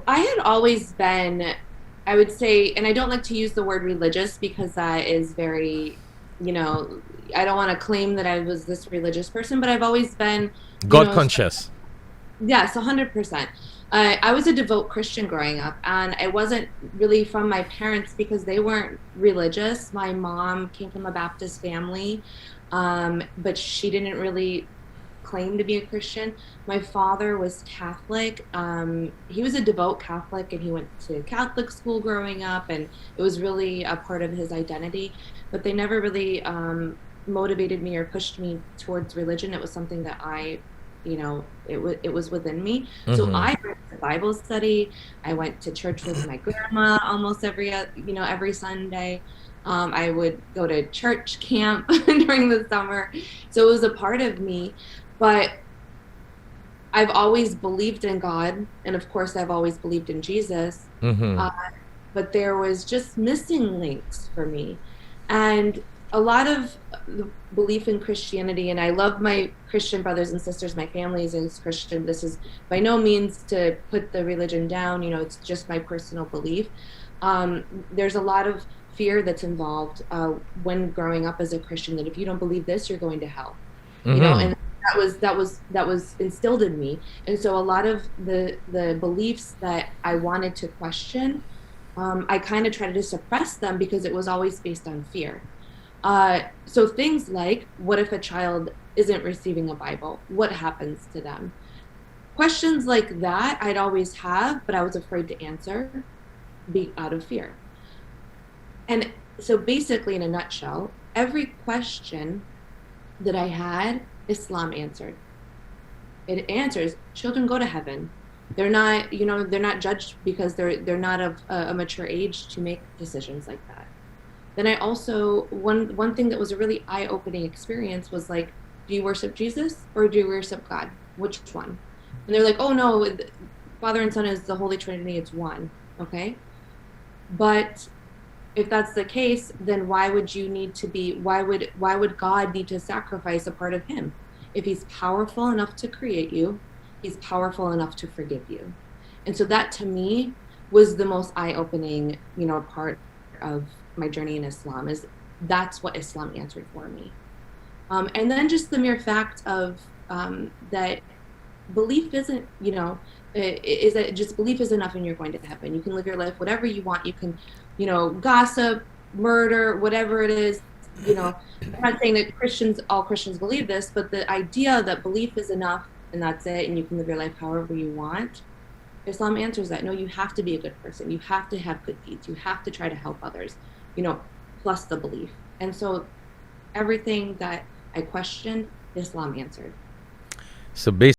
I had always been, I would say, and I don't like to use the word religious because that is very, you know, I don't want to claim that I was this religious person, but I've always been, you God know, conscious. yes, 100%. I was a devout Christian growing up, and it wasn't really from my parents because they weren't religious. My mom came from a Baptist family, but she didn't really claim to be a Christian. My father was Catholic. He was a devout Catholic, and he went to Catholic school growing up, and it was really a part of his identity. But they never really motivated me or pushed me towards religion. It was something that it was within me. So Mm-hmm. I went to Bible study. I went to church with my grandma almost every Sunday. I would go to church camp during the summer. So it was a part of me. But I've always believed in God, and of course, I've always believed in Jesus. Mm-hmm. Uh, but there was just missing links for me. And a lot of the belief in Christianity, and I love my Christian brothers and sisters, my family is Christian. This is by no means to put the religion down, it's just my personal belief. There's a lot of fear that's involved when growing up as a Christian that if you don't believe this, you're going to hell, Mm-hmm. and that was instilled in me. And so a lot of the beliefs that I wanted to question, I kind of tried to suppress them because it was always based on fear. So things like, what if a child isn't receiving a Bible? What happens to them? Questions like that I'd always have, but I was afraid to answer out of fear. And so basically, in a nutshell, every question that I had, Islam answered. It answers children go to heaven. They're not judged because they're not of a mature age to make decisions like that. Then I also one thing that was a really eye-opening experience was like, do you worship Jesus or do you worship God? Which one? And they're like, oh no, Father and Son is the Holy Trinity, it's one. Okay. But if that's the case, then why would God need to sacrifice a part of him? If he's powerful enough to create you, he's powerful enough to forgive you. And so that to me was the most eye-opening, part of my journey in Islam, is that's what Islam answered for me. And then just the mere fact of that belief isn't, is that just belief is enough and you're going to heaven. You can live your life whatever you want. You can, gossip, murder, whatever it is. I'm not saying that all Christians believe this, but the idea that belief is enough and that's it, and you can live your life however you want. Islam answers that. No, you have to be a good person. You have to have good deeds. You have to try to help others, plus the belief. And so everything that I questioned, Islam answered. So basically,